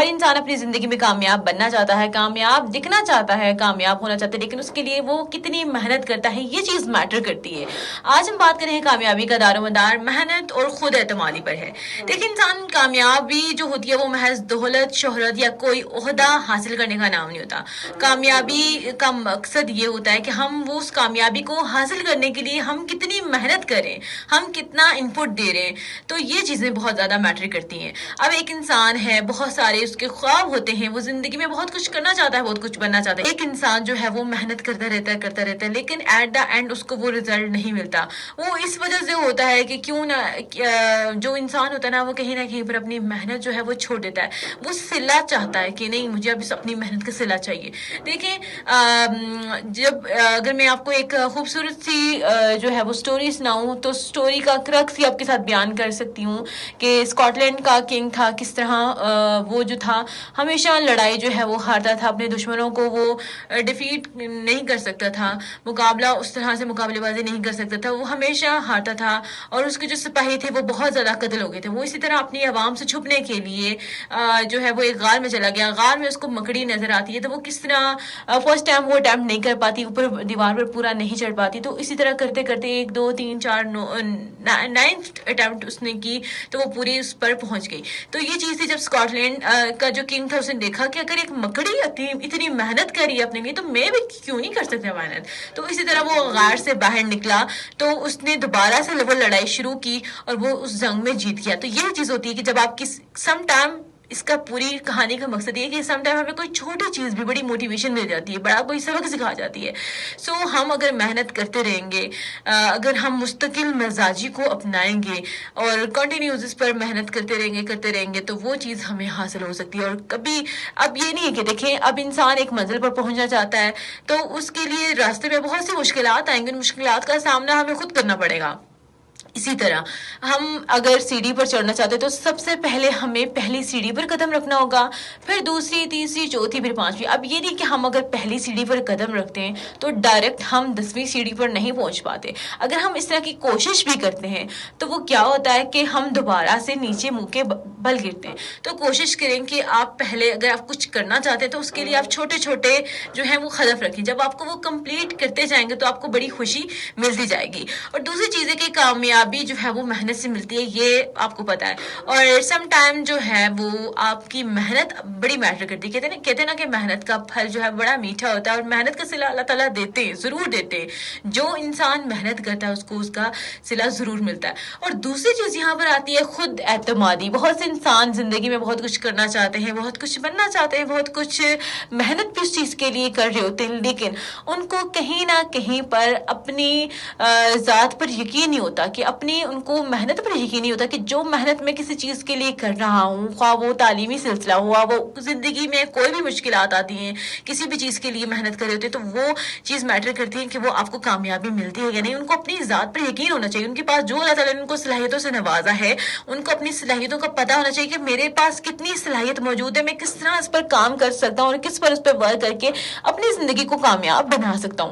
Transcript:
इंसान अपनी जिंदगी में कामयाब बनना चाहता है, कामयाब दिखना चाहता है, कामयाब होना चाहता है, लेकिन उसके लिए वो कितनी मेहनत करता है ये चीज मैटर करती है। आज हम बात करें कामयाबी का दारोमदार मेहनत और खुद एतमादी पर है। देखिए, इंसान कामयाबी जो होती है वो महज दौलत, शोहरत या कोई ओहदा हासिल करने का नाम नहीं होता। कामयाबी का मकसद ये होता है कि हम वो उस कामयाबी को हासिल करने के लिए हम कितनी मेहनत करें, हम कितना इनपुट दे रहे हैं, तो ये चीजें बहुत ज्यादा मैटर करती हैं। अब एक इंसान है, बहुत सारे उसके ख्वाब होते हैं, वो जिंदगी में बहुत कुछ करना चाहता है, बहुत कुछ बनना चाहता है। एक इंसान जो है वो मेहनत करता रहता है, लेकिन एट द एंड उसको वो रिजल्ट नहीं मिलता। वो इस वजह से होता है कि क्यों ना जो इंसान होता है ना, वो कहीं ना कहीं पर अपनी मेहनत जो है वो छोड़ देता है। वो सिला चाहता है कि नहीं, मुझे अब अपनी मेहनत का सिला चाहिए। देखिए, जब अगर मैं आपको एक खूबसूरत सी जो है वो स्टोरी सुनाऊं, तो स्टोरी का क्रक्स ही आपके साथ बयान कर सकती हूँ कि स्कॉटलैंड का किंग था, किस तरह वो जो था हमेशा लड़ाई जो है वो हारता था, अपने दुश्मनों को वो डिफीट नहीं कर सकता था, मुकाबला उस तरह से मुकाबलेबाजी नहीं कर सकता था, वो हमेशा हारता था। और उसके जो सिपाही थे वो बहुत ज़्यादा कत्ल हो गए थे। वो इसी तरह अपनी आवाम से छुपने के लिए जो है वो एक गार में चला गया। गार में उसको मकड़ी नजर आती है, तो वो किस तरह फर्स्ट टाइम वो अटैम्प्ट नहीं कर पाती, ऊपर दीवार पर पूरा नहीं चढ़ पाती, तो इसी तरह करते करते 1 2 3 4 9th अटैम्प्ट उसने की, तो वो पूरी उस पर पहुंच गई। तो ये चीज़ थी, जब स्कॉटलैंड का जो किंग था उसने देखा कि अगर एक मकड़ी इतनी मेहनत करी अपने लिए, तो मैं भी क्यों नहीं कर सकता मेहनत। तो इसी तरह वो गार से बाहर निकला, तो उसने दोबारा से वो लड़ाई शुरू की और वो उस जंग में जीत गया। तो यह चीज़ होती है कि जब आपकी सम टाइम, इसका पूरी कहानी का मकसद ये है कि सम टाइम हमें कोई छोटी चीज़ भी बड़ी मोटिवेशन मिल जाती है, बड़ा कोई सबक सिखा जाती है। सो हम अगर मेहनत करते रहेंगे, अगर हम मुस्तकिल मिजाजी को अपनाएंगे और कंटिन्यूस इस पर मेहनत करते रहेंगे तो वो चीज़ हमें हासिल हो सकती है। और कभी, अब ये नहीं है कि देखें, अब इंसान एक मंजिल पर पहुंचना चाहता है तो उसके लिए रास्ते में बहुत सी मुश्किलात आएंगी, उन मुश्किलात का सामना हमें खुद करना पड़ेगा। इसी तरह हम अगर सीढ़ी पर चढ़ना चाहते हैं तो सबसे पहले हमें पहली सीढ़ी पर कदम रखना होगा, फिर दूसरी, तीसरी, चौथी, फिर पांचवी। अब ये नहीं कि हम अगर पहली सीढ़ी पर कदम रखते हैं तो डायरेक्ट हम 10वीं सीढ़ी पर नहीं पहुंच पाते। अगर हम इस तरह की कोशिश भी करते हैं तो वो क्या होता है कि हम दोबारा से नीचे मुंह के बल गिरते हैं। तो कोशिश करें कि आप पहले, अगर आप कुछ करना चाहते हैं तो उसके लिए आप छोटे छोटे जो है वो हदफ रखें। जब आपको वो कंप्लीट करते जाएंगे तो आपको बड़ी खुशी मिलती जाएगी। और दूसरी चीज़ है कि कामयाबी जो है वो मेहनत से मिलती है, ये आपको पता है। और सम टाइम जो है वो आपकी मेहनत बड़ी मैटर करती है। कहते हैं ना कि मेहनत का फल जो है बड़ा मीठा होता है, और मेहनत का सिला अल्लाह ताला देते हैं, ज़रूर देते हैं। जो इंसान मेहनत करता है उसको उसका सिला ज़रूर मिलता है। और दूसरी चीज़ यहाँ पर आती है खुद एतमादी। बहुत से इंसान ज़िंदगी में बहुत कुछ करना चाहते हैं, बहुत कुछ बनना चाहते हैं, बहुत कुछ मेहनत भी उस चीज़ के लिए कर रहे होते हैं, लेकिन उनको कहीं ना कहीं पर अपनी ज़ात पर यकीन नहीं होता, कि अपनी उनको मेहनत पर यकीन नहीं होता कि जो मेहनत मैं किसी चीज़ के लिए कर रहा हूँ, ख्वाह वो तालीमी सिलसिला हुआ, वो ज़िंदगी में कोई भी मुश्किलात आती हैं, किसी भी चीज़ के लिए मेहनत कर रहे होते हैं, तो वो चीज़ मैटर करती है कि वो आपको कामयाबी मिलती है या नहीं। उनको अपनी ज़ात पर यकीन होना चाहिए। उनके पास जो अल्लाह ताला ने उनको सलाहियतों से नवाजा है, उनको अपनी सलाहियतों का पता होना चाहिए कि मेरे पास कितनी सलाहियत मौजूद है, मैं किस तरह इस पर काम कर सकता हूँ और किस पर उस पर वर्क करके अपनी ज़िंदगी को कामयाब बना सकता हूँ।